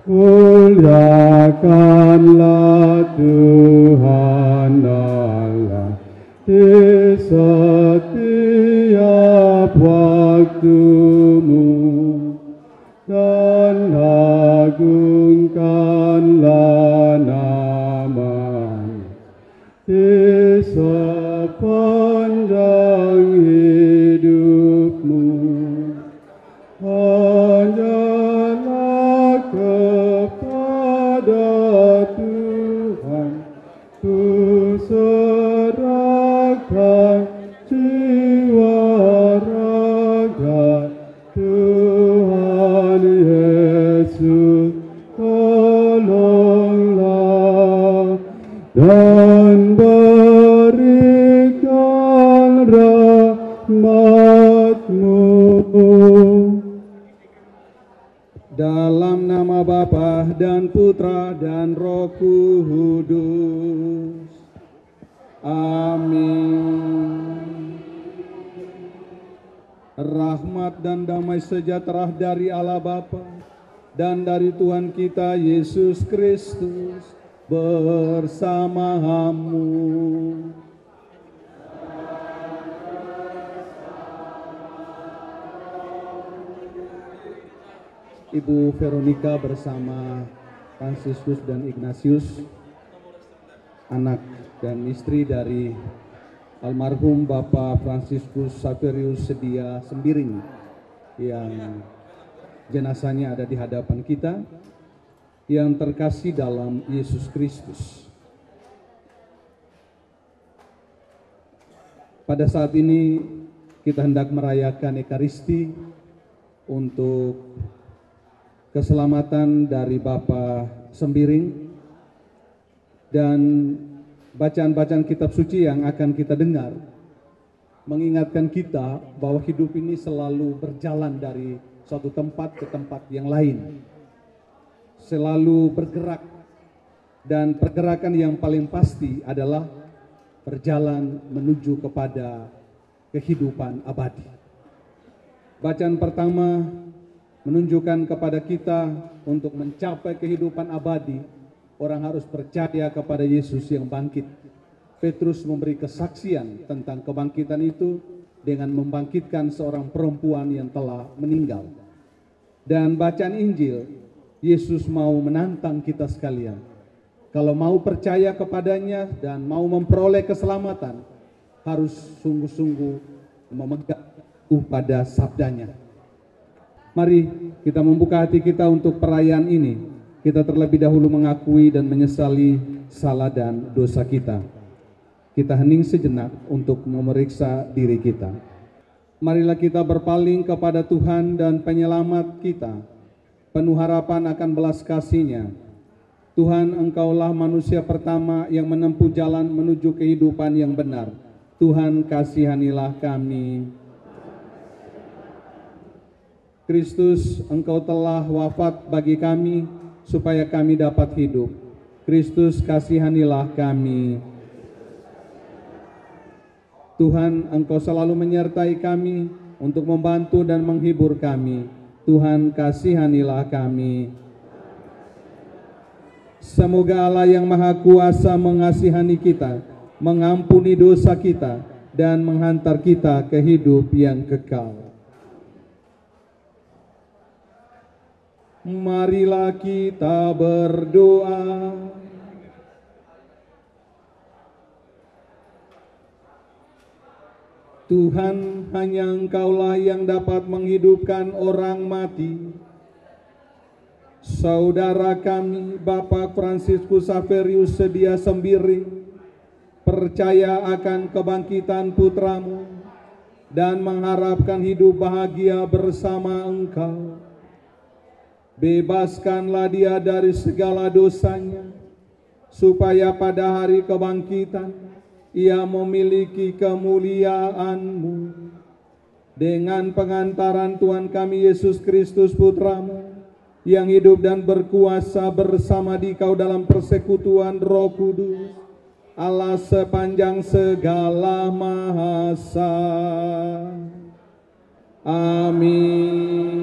Muliakanlah Tuhan Allah di setiap waktumu, dan agungkanlah nama-Nya di sepanjang hidupmu. Hanyalah kepada Tuhan ku serahkan jiwa raga. Tuhan Yesus, tolonglah dan berikan rahmat-Mu. Dalam nama Bapa dan Putra dan Roh Kudus. Amin. Rahmat dan damai sejahtera dari Allah Bapa dan dari Tuhan kita Yesus Kristus bersamamu. Ibu Veronica bersama Fransiskus dan Ignatius, anak dan istri dari almarhum Bapak Fransiskus Xaverius Sedia Sembiring, yang jenazahnya ada di hadapan kita, yang terkasih dalam Yesus Kristus. Pada saat ini kita hendak merayakan Ekaristi untuk keselamatan dari Bapak Sembiring, dan bacaan-bacaan kitab suci yang akan kita dengar mengingatkan kita bahwa hidup ini selalu berjalan dari suatu tempat ke tempat yang lain, selalu bergerak, dan pergerakan yang paling pasti adalah berjalan menuju kepada kehidupan abadi. Bacaan pertama menunjukkan kepada kita untuk mencapai kehidupan abadi, orang harus percaya kepada Yesus yang bangkit. Petrus memberi kesaksian tentang kebangkitan itu dengan membangkitkan seorang perempuan yang telah meninggal. Dan bacaan Injil, Yesus mau menantang kita sekalian. Kalau mau percaya kepadanya dan mau memperoleh keselamatan, harus sungguh-sungguh memegang pada sabdanya. Mari kita membuka hati kita untuk perayaan ini. Kita terlebih dahulu mengakui dan menyesali salah dan dosa kita. Kita hening sejenak untuk memeriksa diri kita. Marilah kita berpaling kepada Tuhan dan Penyelamat kita, penuh harapan akan belas kasih-Nya. Tuhan, Engkaulah manusia pertama yang menempuh jalan menuju kehidupan yang benar. Tuhan, kasihanilah kami. Kristus, Engkau telah wafat bagi kami supaya kami dapat hidup. Kristus, kasihanilah kami. Tuhan, Engkau selalu menyertai kami untuk membantu dan menghibur kami. Tuhan, kasihanilah kami. Semoga Allah yang Maha Kuasa mengasihani kita, mengampuni dosa kita, dan menghantar kita ke hidup yang kekal. Marilah kita berdoa. Tuhan, hanya Engkaulah yang dapat menghidupkan orang mati. Saudara kami, Bapak Fransiskus Xaverius Sedia Sembiring, percaya akan kebangkitan putramu dan mengharapkan hidup bahagia bersama Engkau. Bebaskanlah dia dari segala dosanya, supaya pada hari kebangkitan ia memiliki kemuliaan-Mu. Dengan pengantaran Tuhan kami Yesus Kristus Putramu, yang hidup dan berkuasa bersama Dikau dalam persekutuan Roh Kudus, Allah sepanjang segala masa. Amin.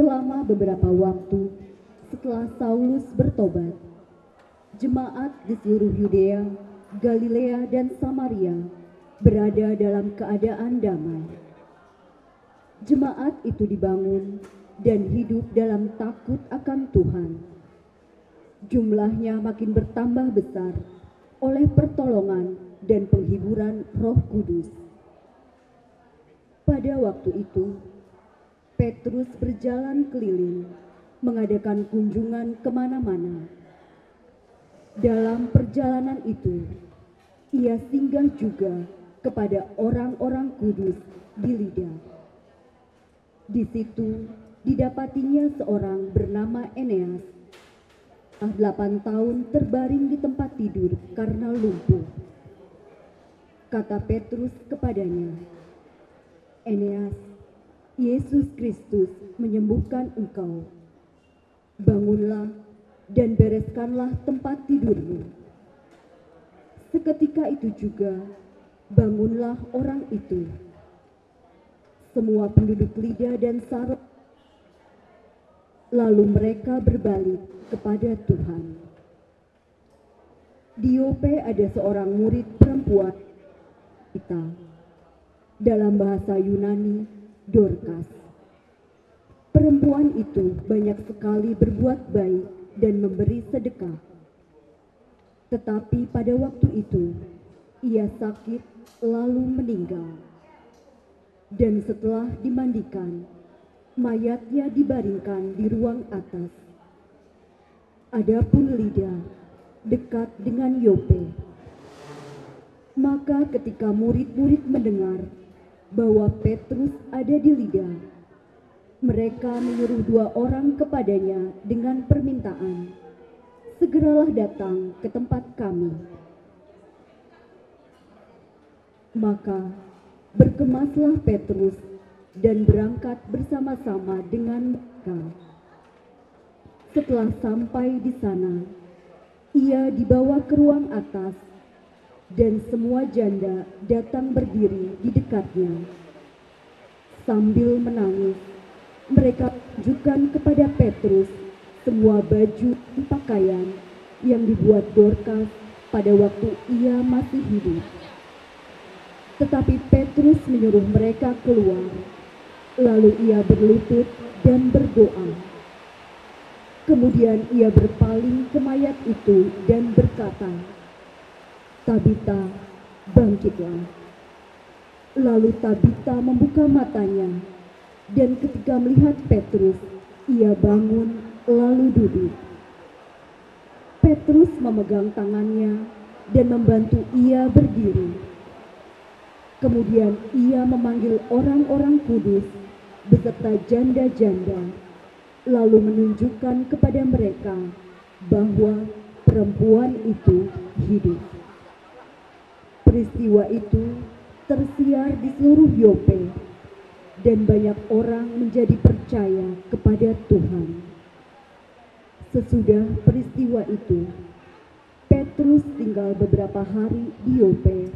Selama beberapa waktu setelah Saulus bertobat, jemaat di seluruh Yudea, Galilea, dan Samaria berada dalam keadaan damai. Jemaat itu dibangun dan hidup dalam takut akan Tuhan. Jumlahnya makin bertambah besar oleh pertolongan dan penghiburan Roh Kudus. Pada waktu itu, Petrus berjalan keliling, mengadakan kunjungan kemana-mana. Dalam perjalanan itu, ia singgah juga kepada orang-orang kudus di Lida. Di situ didapatinya seorang bernama Eneas, 8 tahun terbaring di tempat tidur karena lumpuh. Kata Petrus kepadanya, "Eneas, Yesus Kristus menyembuhkan engkau. Bangunlah dan bereskanlah tempat tidurmu." Seketika itu juga bangunlah orang itu. Semua penduduk Lida dan Saron, lalu mereka berbalik kepada Tuhan. Di Yope ada seorang murid perempuan kita, dalam bahasa Yunani Dorkas. Perempuan itu banyak sekali berbuat baik dan memberi sedekah. Tetapi pada waktu itu ia sakit lalu meninggal. Dan setelah dimandikan, mayatnya dibaringkan di ruang atas. Adapun Lida dekat dengan Yope. Maka ketika murid-murid mendengar bahwa Petrus ada di Lida, mereka menyuruh 2 orang kepadanya dengan permintaan, "Segeralah datang ke tempat kami." Maka berkemaslah Petrus dan berangkat bersama-sama dengan mereka. Setelah sampai di sana, ia dibawa ke ruang atas, dan semua janda datang berdiri di dekatnya. Sambil menangis, mereka tunjukkan kepada Petrus semua baju dan pakaian yang dibuat Dorkas pada waktu ia masih hidup. Tetapi Petrus menyuruh mereka keluar, lalu ia berlutut dan berdoa. Kemudian ia berpaling ke mayat itu dan berkata, "Tabita, bangkitlah." Lalu Tabita membuka matanya, dan ketika melihat Petrus, ia bangun lalu duduk. Petrus memegang tangannya dan membantu ia berdiri. Kemudian ia memanggil orang-orang kudus beserta janda-janda, lalu menunjukkan kepada mereka bahwa perempuan itu hidup. Peristiwa itu tersiar di seluruh Yope, dan banyak orang menjadi percaya kepada Tuhan. Sesudah peristiwa itu, Petrus tinggal beberapa hari di Yope,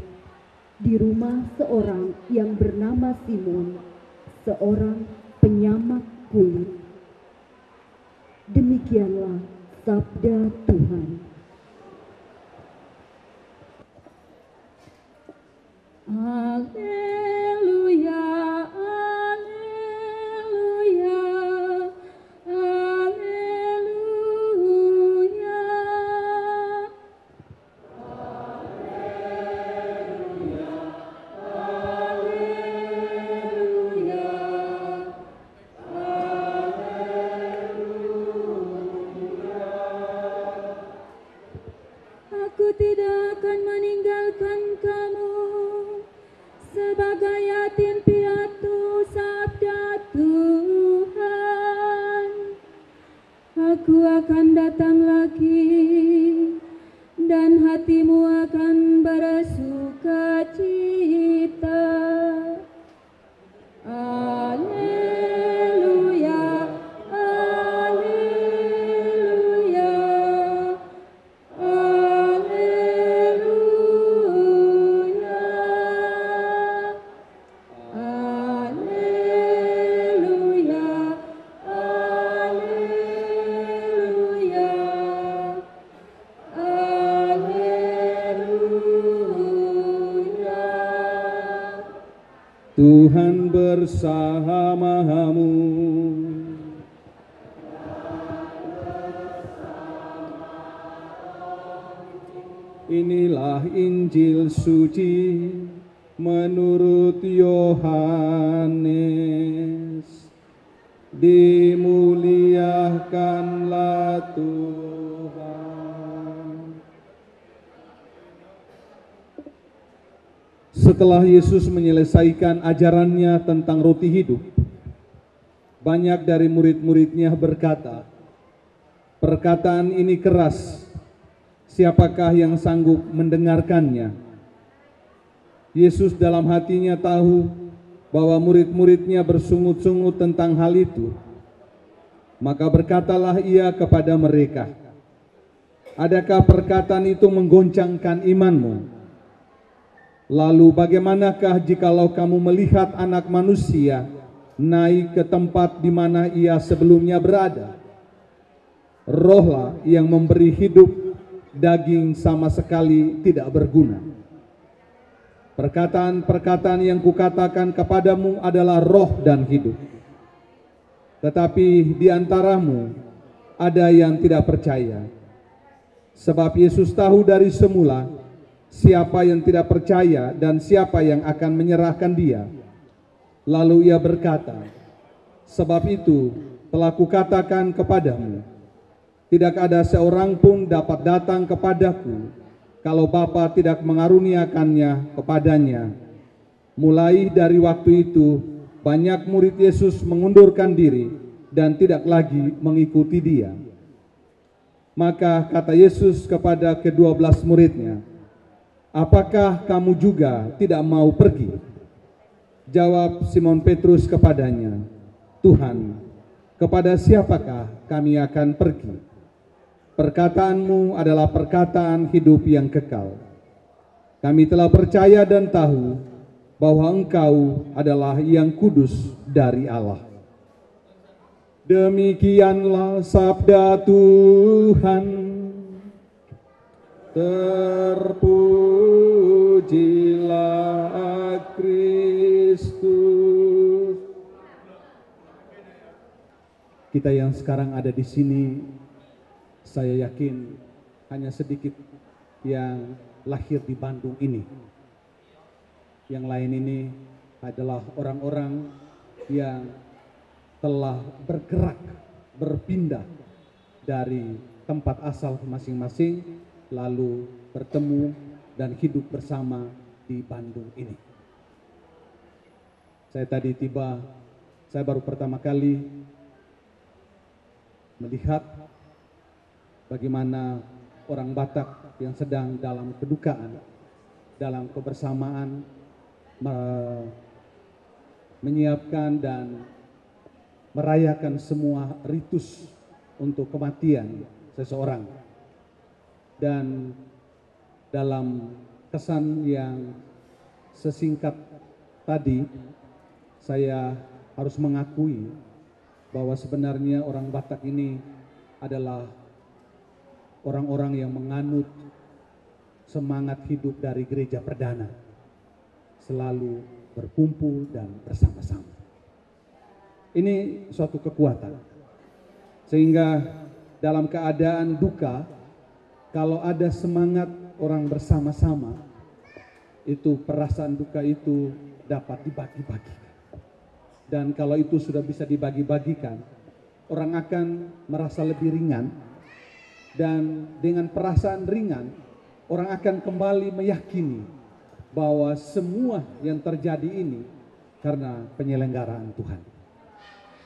di rumah seorang yang bernama Simon, seorang penyamak kulit. Demikianlah sabda Tuhan. Haleluya, haleluya, haleluya. Aku tidak akan meninggalkan kamu sebagai yatim piatu, sabda Tuhan. Aku akan datang lagi, dan hatimu akan bersukacita. Haleluya, haleluya, haleluya, haleluya, haleluya. Tuhan bersamamu. Inilah Injil suci menurut Yohanes. Dimuliakanlah Tuhan. Setelah Yesus menyelesaikan ajarannya tentang roti hidup, banyak dari murid-muridnya berkata, "Perkataan ini keras, siapakah yang sanggup mendengarkannya?" Yesus dalam hatinya tahu bahwa murid-muridnya bersungut-sungut tentang hal itu. Maka berkatalah ia kepada mereka, "Adakah perkataan itu menggoncangkan imanmu? Lalu bagaimanakah jikalau kamu melihat Anak Manusia naik ke tempat di mana ia sebelumnya berada? Rohlah yang memberi hidup, daging sama sekali tidak berguna. Perkataan-perkataan yang kukatakan kepadamu adalah roh dan hidup. Tetapi di antaramu ada yang tidak percaya." Sebab Yesus tahu dari semula siapa yang tidak percaya dan siapa yang akan menyerahkan dia. Lalu ia berkata, "Sebab itu telah kukatakan kepadamu, tidak ada seorang pun dapat datang kepadaku kalau Bapa tidak mengaruniakannya kepadanya." Mulai dari waktu itu, banyak murid Yesus mengundurkan diri dan tidak lagi mengikuti dia. Maka kata Yesus kepada ke-12 muridnya, "Apakah kamu juga tidak mau pergi?" Jawab Simon Petrus kepadanya, "Tuhan, kepada siapakah kami akan pergi? Perkataanmu adalah perkataan hidup yang kekal. Kami telah percaya dan tahu bahwa Engkau adalah yang kudus dari Allah." Demikianlah sabda Tuhan. Terpujilah Kristus. Kita yang sekarang ada di sini, saya yakin hanya sedikit yang lahir di Bandung ini. Yang lain ini adalah orang-orang yang telah bergerak, berpindah dari tempat asal masing-masing, lalu bertemu dan hidup bersama di Bandung ini. Saya tadi tiba, saya baru pertama kali melihat bagaimana orang Batak yang sedang dalam kedukaan, dalam kebersamaan, menyiapkan dan merayakan semua ritus untuk kematian seseorang. Dan dalam kesan yang sesingkat tadi, saya harus mengakui bahwa sebenarnya orang Batak ini adalah orang-orang yang menganut semangat hidup dari gereja perdana, selalu berkumpul dan bersama-sama. Ini suatu kekuatan, sehingga dalam keadaan duka, kalau ada semangat orang bersama-sama, itu perasaan duka itu dapat dibagi-bagi. Dan kalau itu sudah bisa dibagi-bagikan, orang akan merasa lebih ringan. Dan dengan perasaan ringan, orang akan kembali meyakini bahwa semua yang terjadi ini karena penyelenggaraan Tuhan.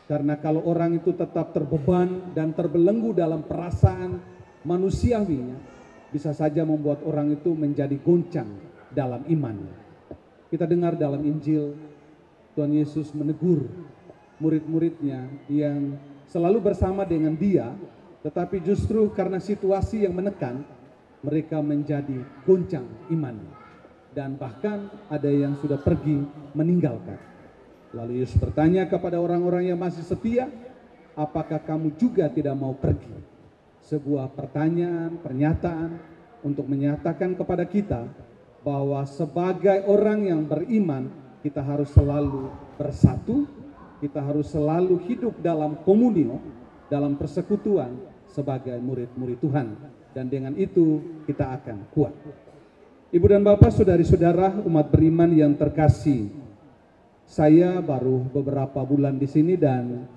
Karena kalau orang itu tetap terbeban dan terbelenggu dalam perasaan manusiawinya, bisa saja membuat orang itu menjadi goncang dalam imannya. Kita dengar dalam Injil, Tuhan Yesus menegur murid-muridnya yang selalu bersama dengan dia, tetapi justru karena situasi yang menekan, mereka menjadi goncang imannya. Dan bahkan ada yang sudah pergi meninggalkan. Lalu Yesus bertanya kepada orang-orang yang masih setia, "Apakah kamu juga tidak mau pergi?" Sebuah pertanyaan, pernyataan untuk menyatakan kepada kita bahwa sebagai orang yang beriman, kita harus selalu bersatu, kita harus selalu hidup dalam komunio, dalam persekutuan sebagai murid-murid Tuhan. Dan dengan itu kita akan kuat. Ibu dan Bapak, saudari-saudara umat beriman yang terkasih, saya baru beberapa bulan di sini dan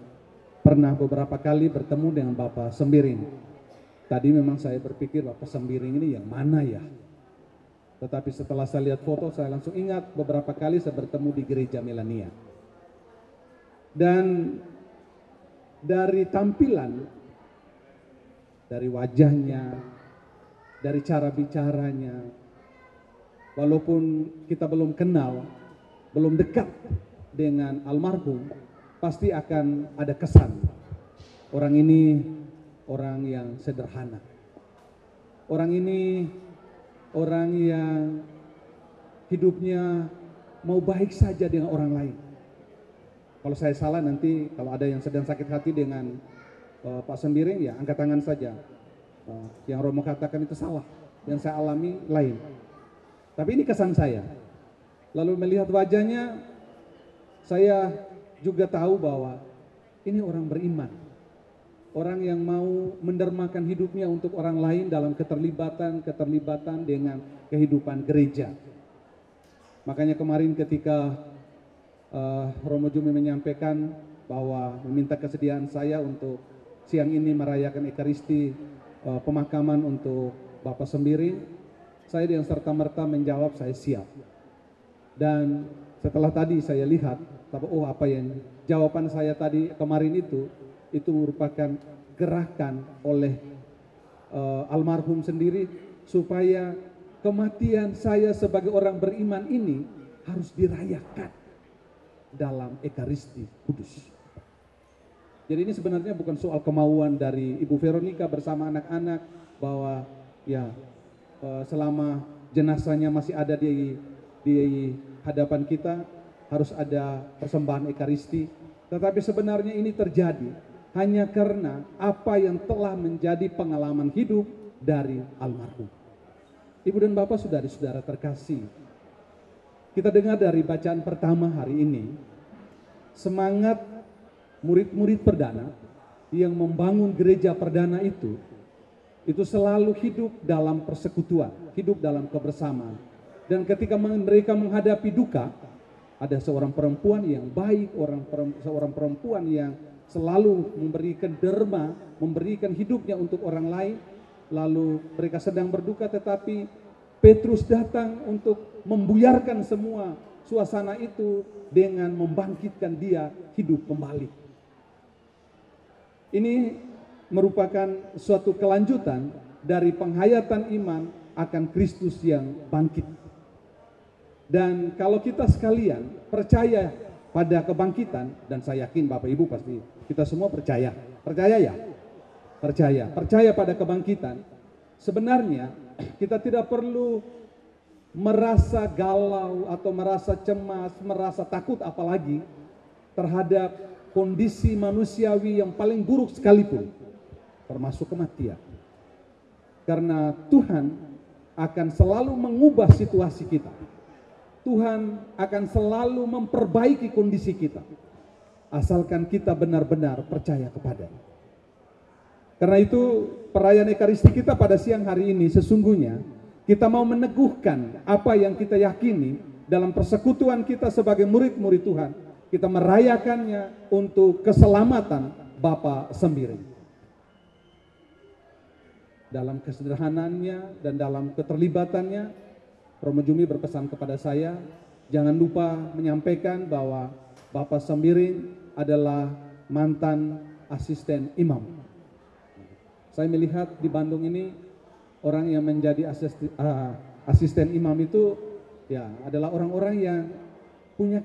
pernah beberapa kali bertemu dengan Bapak Sembiring. Tadi memang saya berpikir Bapak Sembiring ini yang mana ya? Tetapi setelah saya lihat foto, saya langsung ingat beberapa kali saya bertemu di gereja Melania. Dan dari tampilan, dari wajahnya, dari cara bicaranya, walaupun kita belum kenal, belum dekat dengan almarhum, pasti akan ada kesan. Orang ini orang yang sederhana. Orang ini orang yang hidupnya mau baik saja dengan orang lain. Kalau saya salah nanti, kalau ada yang sedang sakit hati dengan Pak Sembiring, ya angkat tangan saja. Yang Romo katakan itu salah, yang saya alami lain. Tapi ini kesan saya. Lalu melihat wajahnya, saya juga tahu bahwa ini orang beriman. Orang yang mau mendermakan hidupnya untuk orang lain dalam keterlibatan dengan kehidupan gereja. Makanya kemarin ketika Romo Jumi menyampaikan bahwa meminta kesediaan saya untuk siang ini merayakan Ekaristi pemakaman untuk Bapak Sembiring, saya dengan serta-merta menjawab saya siap. Dan setelah tadi saya lihat, oh apa yang jawaban saya tadi kemarin itu merupakan gerakan oleh almarhum sendiri supaya kematian saya sebagai orang beriman ini harus dirayakan dalam Ekaristi Kudus. Jadi ini sebenarnya bukan soal kemauan dari Ibu Veronica bersama anak-anak bahwa ya selama jenazahnya masih ada di hadapan kita harus ada persembahan Ekaristi. Tetapi sebenarnya ini terjadi hanya karena apa yang telah menjadi pengalaman hidup dari almarhum. Ibu dan Bapak, saudara-saudara terkasih, kita dengar dari bacaan pertama hari ini, semangat murid-murid perdana yang membangun gereja perdana itu selalu hidup dalam persekutuan, hidup dalam kebersamaan. Dan ketika mereka menghadapi duka, ada seorang perempuan yang baik, seorang perempuan yang selalu memberikan derma, memberikan hidupnya untuk orang lain. Lalu mereka sedang berduka, tetapi Petrus datang untuk membuyarkan semua suasana itu dengan membangkitkan dia hidup kembali. Ini merupakan suatu kelanjutan dari penghayatan iman akan Kristus yang bangkit. Dan kalau kita sekalian percaya pada kebangkitan, dan saya yakin Bapak Ibu pasti kita semua percaya ya? Percaya pada kebangkitan. Sebenarnya kita tidak perlu merasa galau atau merasa cemas, merasa takut apalagi terhadap kondisi manusiawi yang paling buruk sekalipun, termasuk kematian. Karena Tuhan akan selalu mengubah situasi kita. Tuhan akan selalu memperbaiki kondisi kita, asalkan kita benar-benar percaya kepadanya. Karena itu perayaan Ekaristi kita pada siang hari ini sesungguhnya kita mau meneguhkan apa yang kita yakini dalam persekutuan kita sebagai murid-murid Tuhan. Kita merayakannya untuk keselamatan Bapak Sembiring. Dalam kesederhanaannya dan dalam keterlibatannya, Romo Jumi berpesan kepada saya, jangan lupa menyampaikan bahwa Bapak Sembiring adalah mantan asisten imam. Saya melihat di Bandung ini orang yang menjadi asisten imam itu ya adalah orang-orang yang punya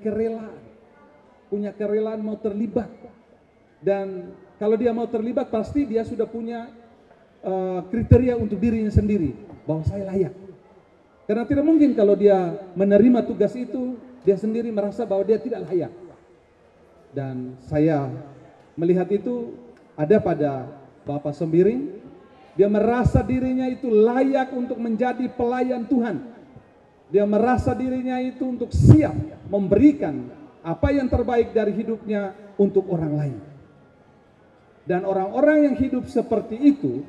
kerelaan mau terlibat. Dan kalau dia mau terlibat pasti dia sudah punya kriteria untuk dirinya sendiri bahwa saya layak. Karena tidak mungkin kalau dia menerima tugas itu dia sendiri merasa bahwa dia tidak layak. Dan saya melihat itu ada pada Bapak Sembiring. Dia merasa dirinya itu layak untuk menjadi pelayan Tuhan. Dia merasa dirinya itu untuk siap memberikan apa yang terbaik dari hidupnya untuk orang lain. Dan orang-orang yang hidup seperti itu,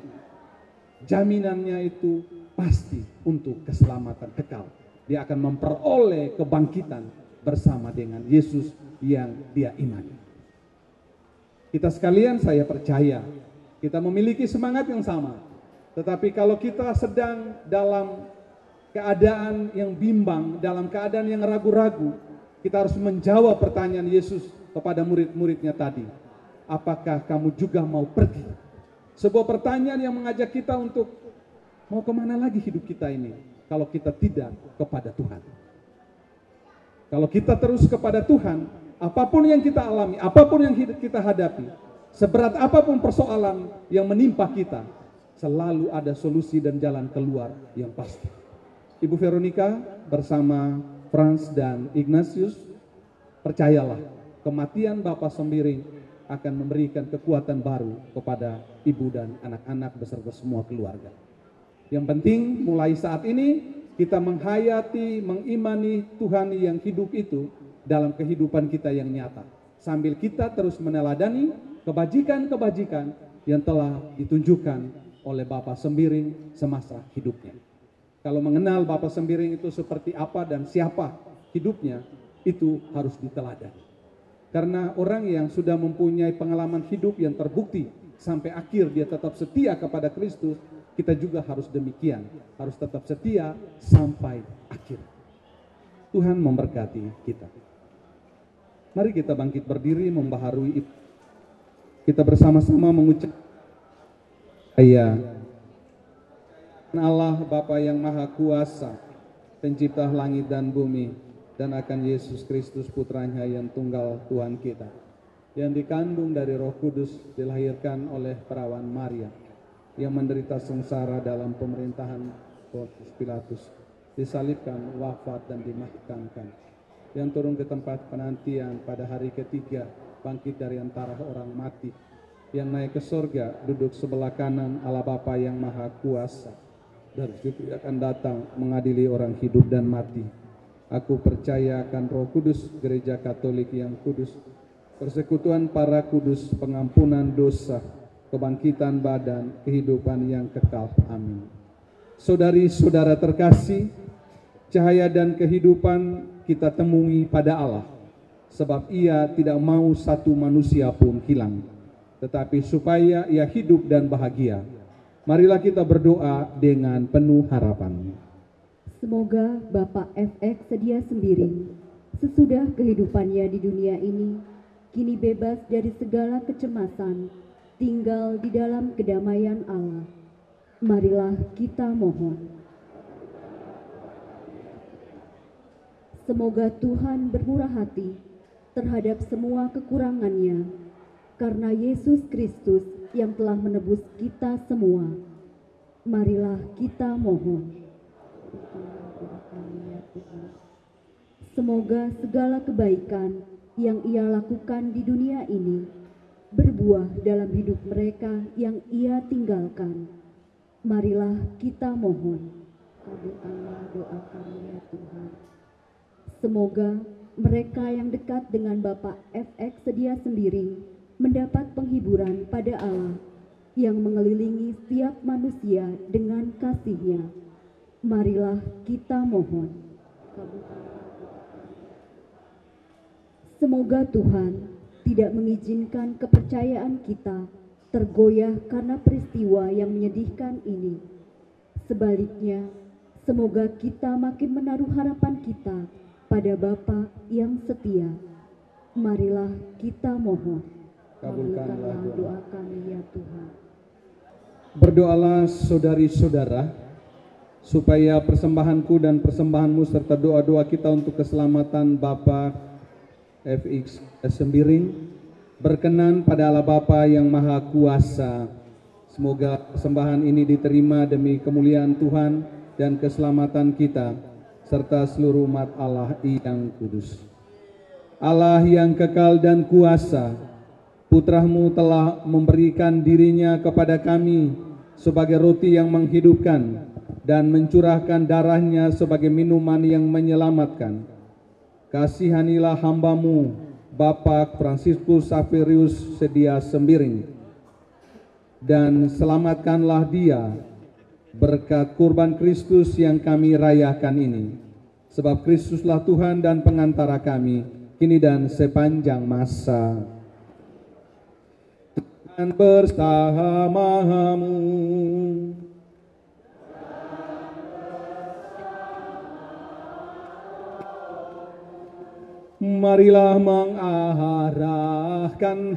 jaminannya itu pasti untuk keselamatan kekal. Dia akan memperoleh kebangkitan bersama dengan Yesus yang dia imani. Kita sekalian, saya percaya kita memiliki semangat yang sama. Tetapi kalau kita sedang dalam keadaan yang bimbang, dalam keadaan yang ragu-ragu, kita harus menjawab pertanyaan Yesus kepada murid-muridnya tadi. Apakah kamu juga mau pergi? Sebuah pertanyaan yang mengajak kita untuk mau kemana lagi hidup kita ini kalau kita tidak kepada Tuhan. Kalau kita terus kepada Tuhan, apapun yang kita alami, apapun yang kita hadapi, seberat apapun persoalan yang menimpa kita, selalu ada solusi dan jalan keluar yang pasti. Ibu Veronica bersama Frans dan Ignatius, percayalah, kematian Bapak Sembiring akan memberikan kekuatan baru kepada ibu dan anak-anak beserta semua keluarga. Yang penting mulai saat ini kita menghayati, mengimani Tuhan yang hidup itu dalam kehidupan kita yang nyata. Sambil kita terus meneladani kebajikan-kebajikan yang telah ditunjukkan oleh Bapak Sembiring semasa hidupnya. Kalau mengenal Bapak Sembiring itu seperti apa dan siapa hidupnya, itu harus diteladani. Karena orang yang sudah mempunyai pengalaman hidup yang terbukti sampai akhir dia tetap setia kepada Kristus, kita juga harus demikian, harus tetap setia sampai akhir. Tuhan memberkati kita. Mari kita bangkit berdiri membaharui itu. Kita bersama-sama mengucap Allah Bapa yang Maha Kuasa, Pencipta langit dan bumi, dan akan Yesus Kristus Putranya yang tunggal Tuhan kita, yang dikandung dari Roh Kudus, dilahirkan oleh perawan Maria, yang menderita sengsara dalam pemerintahan Pontius Pilatus, disalibkan, wafat dan dimahkamkan, yang turun ke tempat penantian pada hari ketiga, bangkit dari antara orang mati, yang naik ke surga, duduk sebelah kanan Allah Bapa yang Maha Kuasa, dan juga akan datang mengadili orang hidup dan mati. Aku percaya akan Roh Kudus, Gereja Katolik yang kudus, persekutuan para kudus, pengampunan dosa, kebangkitan badan, kehidupan yang kekal. Amin. Saudari-saudara terkasih, cahaya dan kehidupan kita temui pada Allah, sebab Ia tidak mau satu manusia pun hilang, tetapi supaya ia hidup dan bahagia. Marilah kita berdoa dengan penuh harapan. Semoga Bapak FX Sedia Sembiring, sesudah kehidupannya di dunia ini, kini bebas dari segala kecemasan, tinggal di dalam kedamaian Allah. Marilah kita mohon. Semoga Tuhan bermurah hati terhadap semua kekurangannya, karena Yesus Kristus yang telah menebus kita semua. Marilah kita mohon. Semoga segala kebaikan yang Ia lakukan di dunia ini berbuah dalam hidup mereka yang Ia tinggalkan. Marilah kita mohon. Kabulkanlah doa kami ya Tuhan. Semoga mereka yang dekat dengan Bapak FX Sedia Sembiring mendapat penghiburan pada Allah yang mengelilingi setiap manusia dengan kasih-Nya. Marilah kita mohon. Semoga Tuhan tidak mengizinkan kepercayaan kita tergoyah karena peristiwa yang menyedihkan ini. Sebaliknya, semoga kita makin menaruh harapan kita pada Bapa yang setia. Marilah kita mohon. Kabulkanlah doa kami ya Tuhan. Berdoalah saudari-saudara, supaya persembahanku dan persembahanmu serta doa-doa kita untuk keselamatan Bapak FX Sembiring berkenan pada Allah Bapa yang Maha Kuasa. Semoga persembahan ini diterima demi kemuliaan Tuhan dan keselamatan kita serta seluruh umat Allah yang kudus. Allah yang kekal dan kuasa, Putra-Mu telah memberikan dirinya kepada kami sebagai roti yang menghidupkan, dan mencurahkan darahnya sebagai minuman yang menyelamatkan. Kasihanilah hamba-Mu, Bapak Fransiskus Saverius Sedia Sembiring, dan selamatkanlah dia berkat kurban Kristus yang kami rayakan ini. Sebab Kristuslah Tuhan dan pengantara kami, kini dan sepanjang masa. Tuhan bersama-Mu. Marilah mengarahkan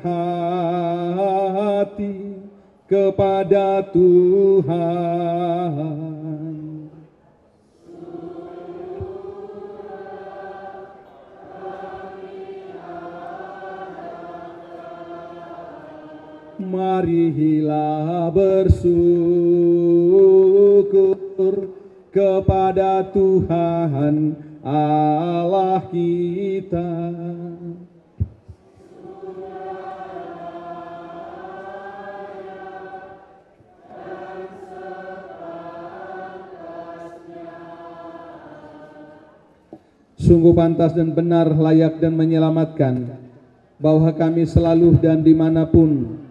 hati kepada Tuhan. Marilah bersyukur kepada Tuhan Allah kita. Sungguh pantas dan benar, layak dan menyelamatkan, bahwa kami selalu dan dimanapun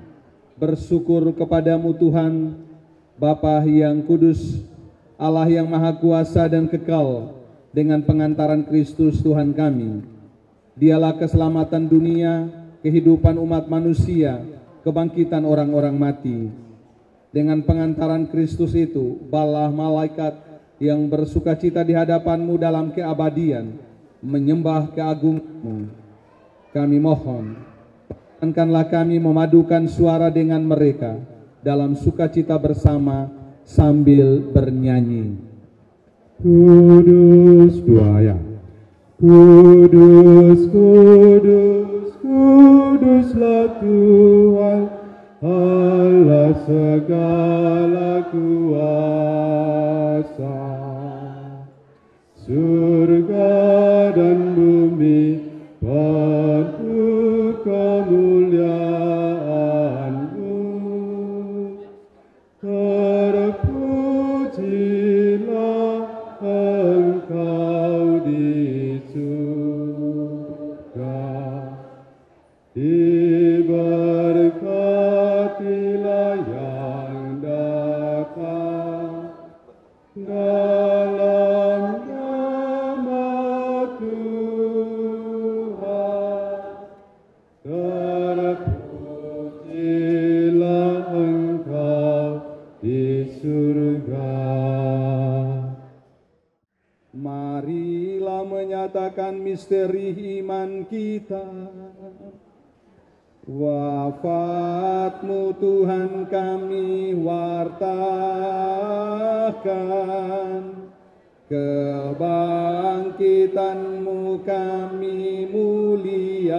bersyukur kepadamu Tuhan, Bapa yang kudus, Allah yang maha kuasa dan kekal, dengan pengantaran Kristus Tuhan kami. Dialah keselamatan dunia, kehidupan umat manusia, kebangkitan orang-orang mati. Dengan pengantaran Kristus itu, balah malaikat yang bersukacita di hadapan-Mu dalam keabadian, menyembah keagungan-Mu. Kami mohon, perkenankanlah kami memadukan suara dengan mereka dalam sukacita bersama sambil bernyanyi. Kudus, dua ya. Kudus, kudus, kuduslah Tuhan, Allah segala kuasa. Surga dan bumi penuh kemuliaan-Mu. Terpujilah Engkau di surga, diberkatilah yang datang dalam nama Tuhan. Terpujilah Engkau di surga. Marilah menyatakan misteri iman kita. Wafat-Mu Tuhan kami wartakan, kebangkitan-Mu kami muliakan,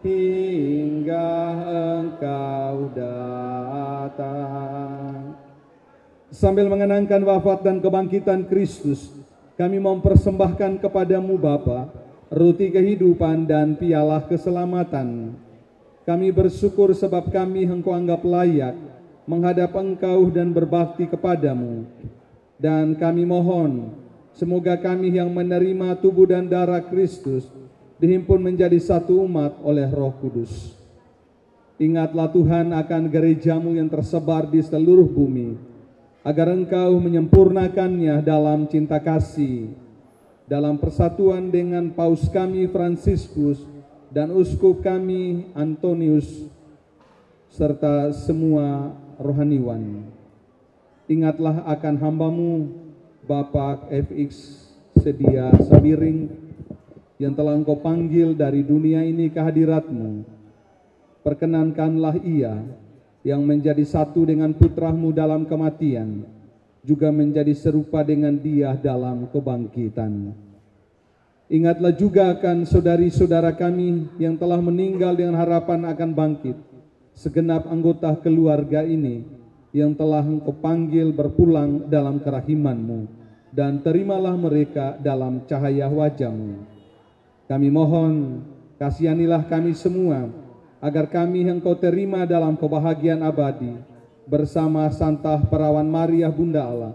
hingga Engkau datang. Sambil mengenangkan wafat dan kebangkitan Kristus, kami mempersembahkan kepadamu Bapa, roti kehidupan dan piala keselamatan. Kami bersyukur sebab kami Engkau anggap layak menghadap Engkau dan berbakti kepadamu. Dan kami mohon, semoga kami yang menerima tubuh dan darah Kristus dihimpun menjadi satu umat oleh Roh Kudus. Ingatlah Tuhan akan gereja-Mu yang tersebar di seluruh bumi, agar Engkau menyempurnakannya dalam cinta kasih, dalam persatuan dengan Paus kami Fransiskus dan Uskup kami Antonius, serta semua rohaniwan. Ingatlah akan hamba-Mu, Bapak FX Sedia Sembiring, yang telah Engkau panggil dari dunia ini ke hadirat-Mu. Perkenankanlah ia yang menjadi satu dengan putra-Mu dalam kematian, juga menjadi serupa dengan Dia dalam kebangkitan. Ingatlah juga akan saudari-saudara kami yang telah meninggal dengan harapan akan bangkit, segenap anggota keluarga ini yang telah Engkau panggil berpulang dalam kerahiman-Mu, dan terimalah mereka dalam cahaya wajah-Mu. Kami mohon, kasihanilah kami semua, agar kami Engkau terima dalam kebahagiaan abadi, bersama Santa Perawan Maria Bunda Allah,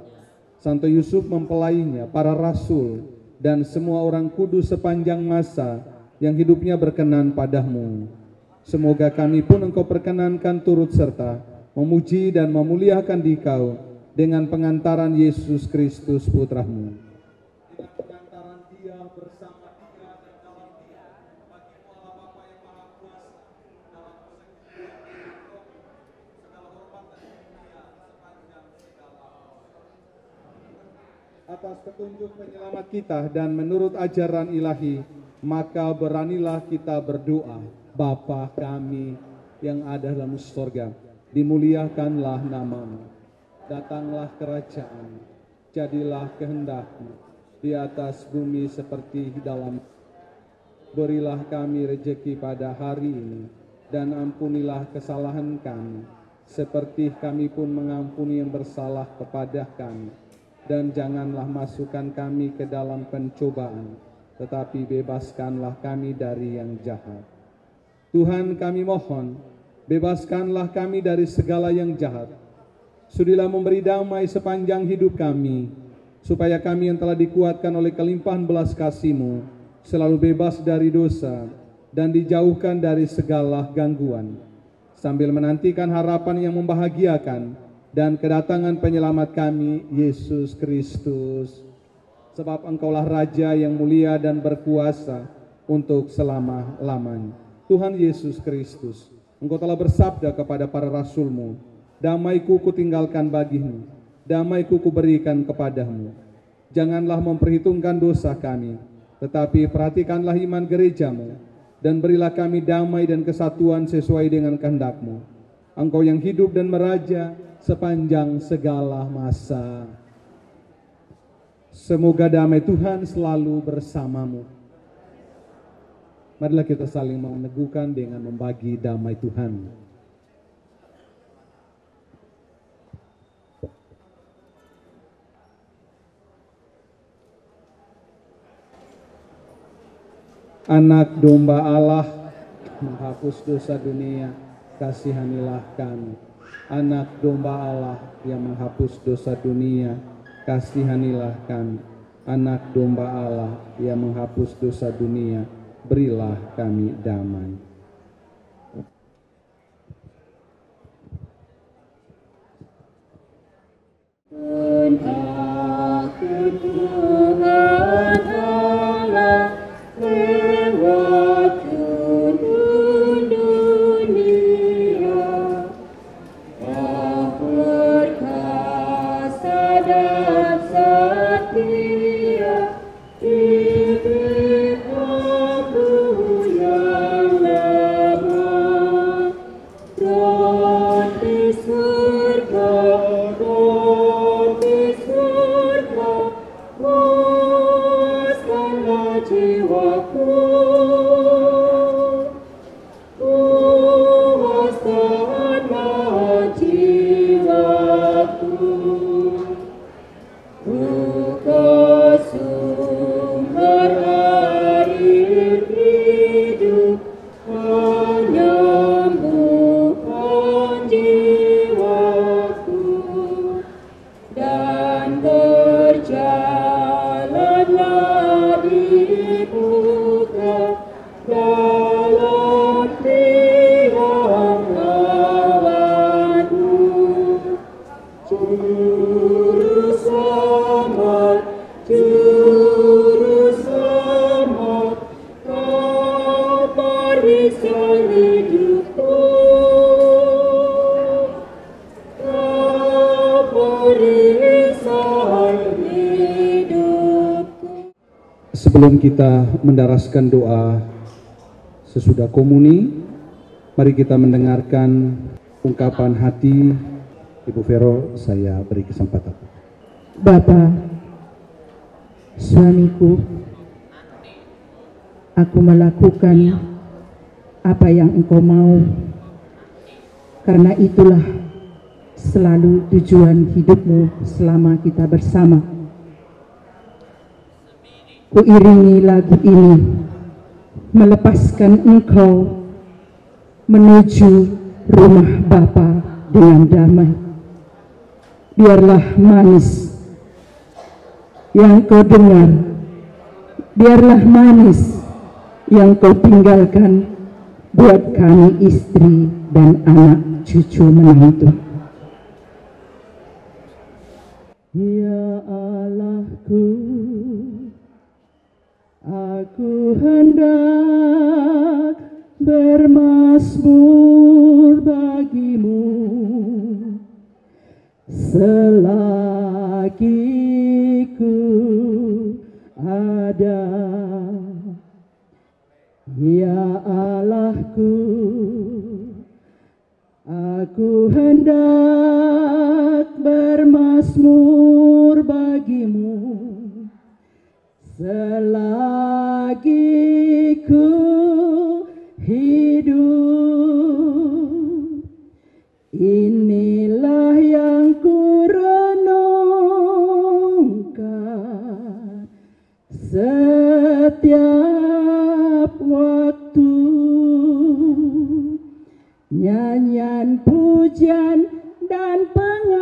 Santo Yusuf mempelainya, para rasul, dan semua orang kudus sepanjang masa yang hidupnya berkenan padamu. Semoga kami pun Engkau perkenankan turut serta memuji dan memuliakan Dikau dengan pengantaran Yesus Kristus Putra-Mu. Dengan pengantaran Dia bersama Dia dan dalam Dia, bagi Allah Bapa yang Maha Kuasa, dalam segala hormat dan kemuliaan sepanjang segala. Atas petunjuk penyelamat kita dan menurut ajaran ilahi, maka beranilah kita berdoa. Bapa kami yang ada dalam surga, dimuliakanlah nama-Mu. Datanglah kerajaan, jadilah kehendak-Mu di atas bumi seperti di dalam. Berilah kami rejeki pada hari ini, dan ampunilah kesalahan kami, seperti kami pun mengampuni yang bersalah kepada kami. Dan janganlah masukkan kami ke dalam pencobaan, tetapi bebaskanlah kami dari yang jahat. Tuhan, kami mohon, bebaskanlah kami dari segala yang jahat. Sudilah memberi damai sepanjang hidup kami, supaya kami yang telah dikuatkan oleh kelimpahan belas kasih-Mu selalu bebas dari dosa dan dijauhkan dari segala gangguan, sambil menantikan harapan yang membahagiakan dan kedatangan penyelamat kami, Yesus Kristus. Sebab Engkaulah Raja yang mulia dan berkuasa untuk selama-lamanya. Tuhan Yesus Kristus, Engkau telah bersabda kepada para rasul-Mu, damai-Ku kutinggalkan bagimu, damai-Ku kuberikan kepadamu. Janganlah memperhitungkan dosa kami, tetapi perhatikanlah iman gereja-Mu, dan berilah kami damai dan kesatuan sesuai dengan kehendak-Mu. Engkau yang hidup dan meraja sepanjang segala masa. Semoga damai Tuhan selalu bersamamu. Marilah kita saling meneguhkan dengan membagi damai Tuhan. Anak domba Allah, menghapus dosa dunia, kasihanilah kami. Anak domba Allah yang menghapus dosa dunia, kasihanilah kami. Anak domba Allah yang menghapus dosa dunia, berilah kami damai. Tuhan aku Tuhan Allah, lewat turun dunia, Kau perkasa dan setia, Sebelum kita mendaraskan doa sesudah komuni, mari kita mendengarkan ungkapan hati Ibu Vero. Saya beri kesempatan. Bapa, suamiku, aku melakukan apa yang Engkau mau, karena itulah selalu tujuan hidupmu selama kita bersama. Kuiringi lagu ini melepaskan Engkau menuju rumah Bapa dengan damai. Biarlah manis yang kau dengar, biarlah manis yang kau tinggalkan buat kami istri dan anak cucu menantu. Ya Allahku, aku hendak bermazmur bagimu selagi ku ada. Ya Allahku, aku hendak bermazmur bagimu selagi ku hidup. Inilah yang ku renungkan setiap waktu, nyanyian pujian dan pengagungan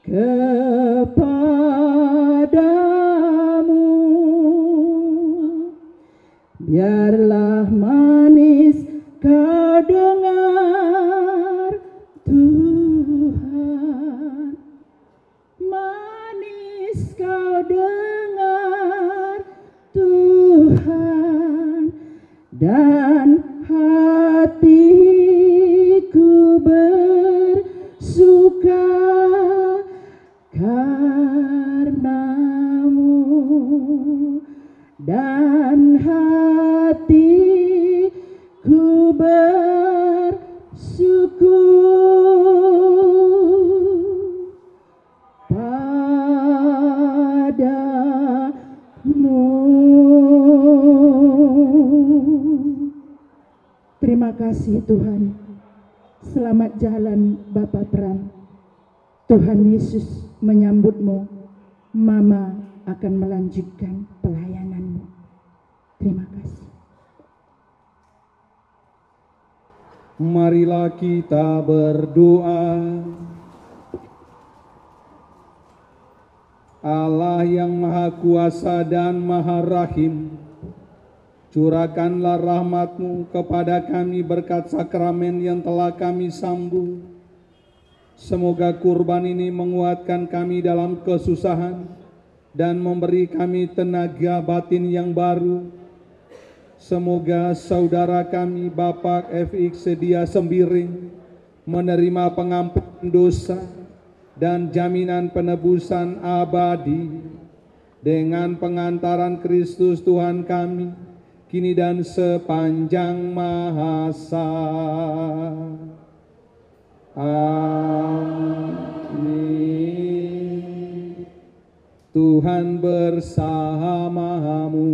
kepadamu. Biarlah manis kau dengar Tuhan, manis kau dengar Tuhan, dan hatiku bersuka karenamu, dan hatiku bersyukur padamu. Terima kasih Tuhan. Selamat jalan Bapak Pram. Tuhan Yesus menyambutmu. Mama akan melanjutkan pelayananmu. Terima kasih. Marilah kita berdoa. Allah yang Maha Kuasa dan Maha Rahim, curahkanlah rahmat-Mu kepada kami berkat sakramen yang telah kami sambut. Semoga kurban ini menguatkan kami dalam kesusahan dan memberi kami tenaga batin yang baru. Semoga saudara kami Bapak FX Sedia Sembiring menerima pengampunan dosa dan jaminan penebusan abadi dengan pengantaran Kristus Tuhan kami, kini dan sepanjang masa. Amin. Tuhan bersamamu.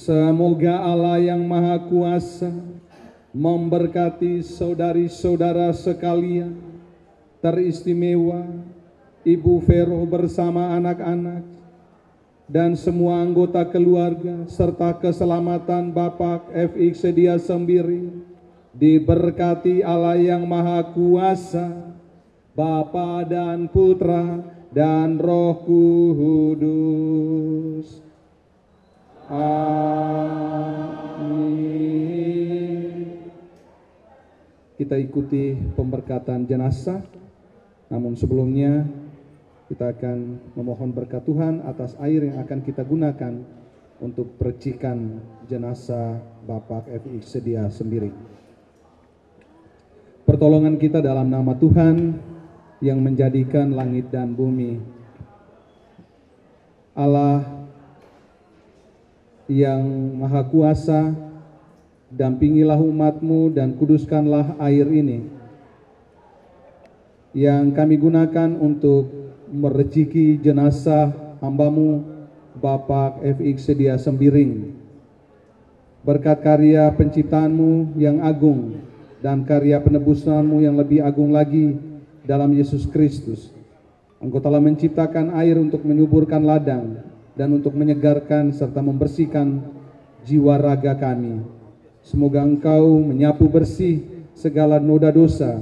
Semoga Allah yang Maha Kuasa memberkati saudari-saudara sekalian, teristimewa Ibu Vero bersama anak-anak dan semua anggota keluarga serta keselamatan Bapak FX Sedia Sembiring diberkati Allah yang Maha Kuasa, Bapa dan Putra dan Roh Kudus. Amin. Kita ikuti pemberkatan jenazah. Namun sebelumnya kita akan memohon berkat Tuhan atas air yang akan kita gunakan untuk percikan jenazah Bapak FX Sedia Sembiring. Pertolongan kita dalam nama Tuhan yang menjadikan langit dan bumi. Allah yang Maha Kuasa, dampingilah umat-Mu dan kuduskanlah air ini yang kami gunakan untuk mereciki jenazah hamba-Mu Bapak FX Sedia Sembiring. Berkat karya penciptaan-Mu yang agung dan karya penebusan-Mu yang lebih agung lagi dalam Yesus Kristus, Engkau telah menciptakan air untuk menyuburkan ladang dan untuk menyegarkan serta membersihkan jiwa raga kami. Semoga Engkau menyapu bersih segala noda dosa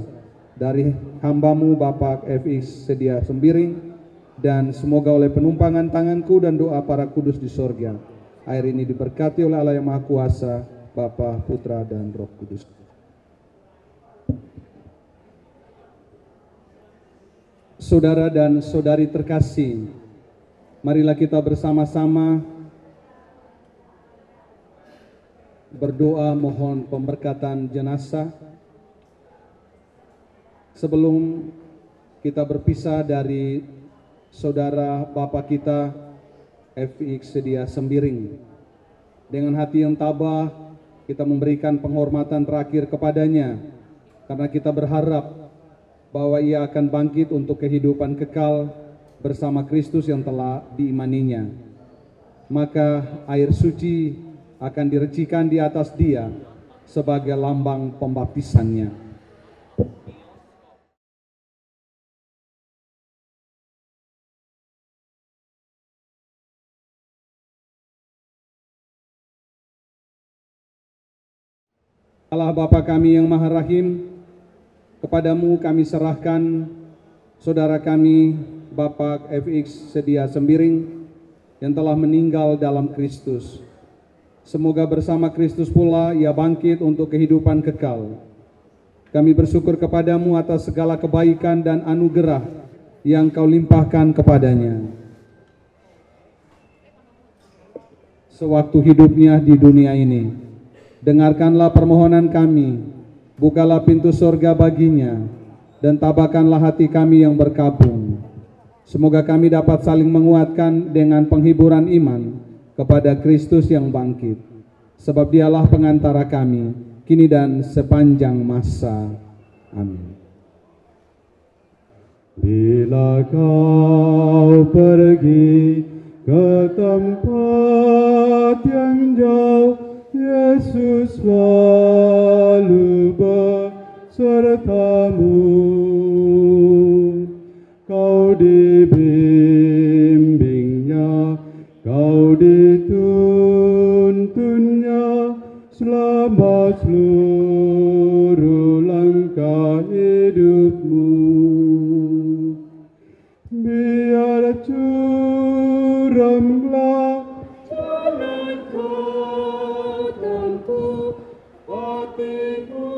dari hamba-Mu Bapak FX Sedia Sembiring, dan semoga oleh penumpangan tanganku dan doa para kudus di sorga, air ini diberkati oleh Allah yang Maha Kuasa, Bapa, Putra, dan Roh Kudus. Saudara dan saudari terkasih, marilah kita bersama-sama berdoa mohon pemberkatan jenazah sebelum kita berpisah dari saudara Bapak kita FX Sedia Sembiring. Dengan hati yang tabah kita memberikan penghormatan terakhir kepadanya, karena kita berharap bahwa ia akan bangkit untuk kehidupan kekal bersama Kristus yang telah diimaninya. Maka air suci akan direcikan di atas dia sebagai lambang pembaptisannya. Allah Bapa kami yang Maha Rahim, kepadamu kami serahkan saudara kami Bapak FX Sedia Sembiring yang telah meninggal dalam Kristus. Semoga bersama Kristus pula ia bangkit untuk kehidupan kekal. Kami bersyukur kepadamu atas segala kebaikan dan anugerah yang Kau limpahkan kepadanya sewaktu hidupnya di dunia ini. Dengarkanlah permohonan kami, bukalah pintu surga baginya, dan tabahkanlah hati kami yang berkabung. Semoga kami dapat saling menguatkan dengan penghiburan iman kepada Kristus yang bangkit, sebab dialah pengantara kami, kini dan sepanjang masa. Amin. Bila kau pergi ke tempat yang jauh, Yesus selalu besertamu. Kau dibimbingnya, kau dituntunnya, selamat seluruh langkah hidupmu. Biar curamlah jalan kau tempuh, hatiku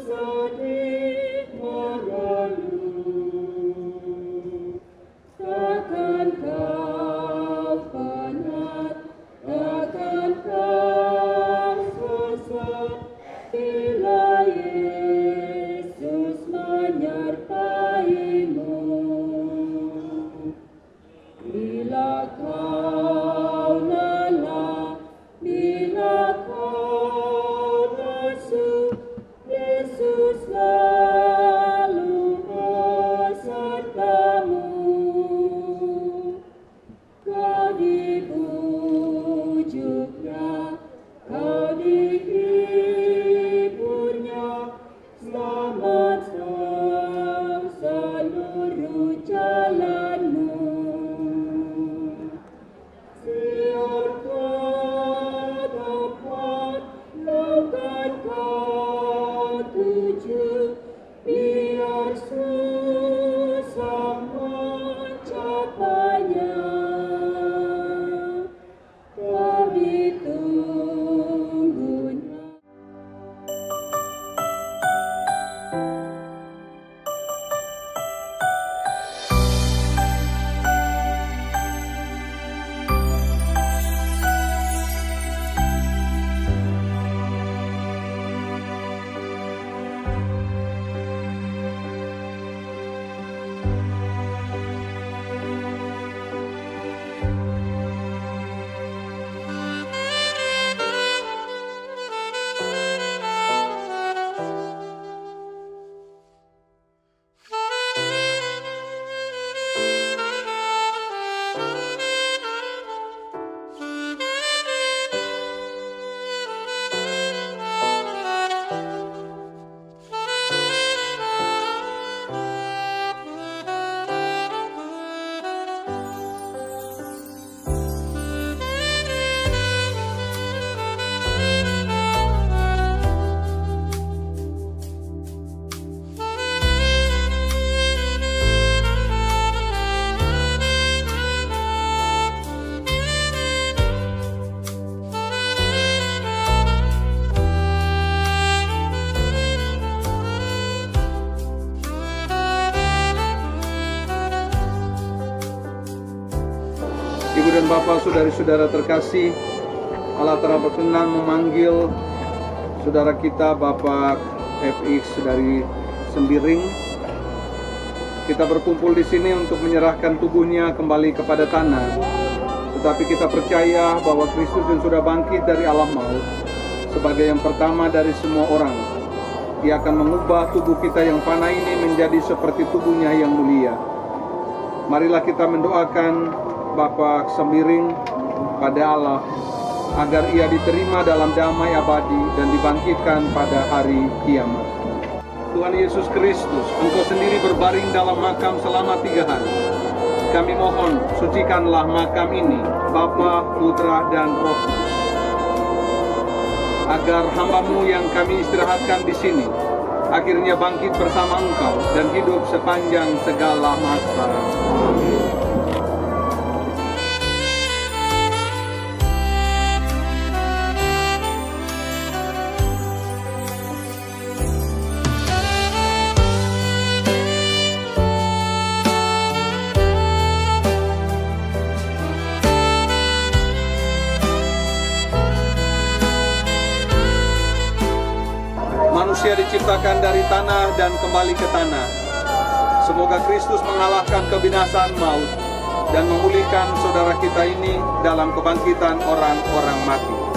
sedih mengeluh. Takkan kau penat, takkan kau sesat, bila Yesus menyertaimu. Bila kau lelah, bila kau lesu, Yesus selalu besertamu. Kau dibujuknya, kau dihiburnya, selamat seluruh jalanmu. Siar ke tempat lautan kau tuju, biar susah dan Bapak, saudari-saudara terkasih, Allah telah berkenan memanggil saudara kita Bapak FX dari Sembiring. Kita berkumpul di sini untuk menyerahkan tubuhnya kembali kepada tanah. Tetapi kita percaya bahwa Kristus yang sudah bangkit dari alam maut sebagai yang pertama dari semua orang, Dia akan mengubah tubuh kita yang fana ini menjadi seperti tubuhnya yang mulia. Marilah kita mendoakan Bapak Sembiring pada Allah agar ia diterima dalam damai abadi dan dibangkitkan pada hari kiamat. Tuhan Yesus Kristus, Engkau sendiri berbaring dalam makam selama 3 hari. Kami mohon, sucikanlah makam ini, Bapa, Putra, dan Roh Kudus, agar hamba-Mu yang kami istirahatkan di sini akhirnya bangkit bersama Engkau dan hidup sepanjang segala masa. Amin. Manusia diciptakan dari tanah dan kembali ke tanah. Semoga Kristus mengalahkan kebinasaan maut dan memulihkan saudara kita ini dalam kebangkitan orang-orang mati.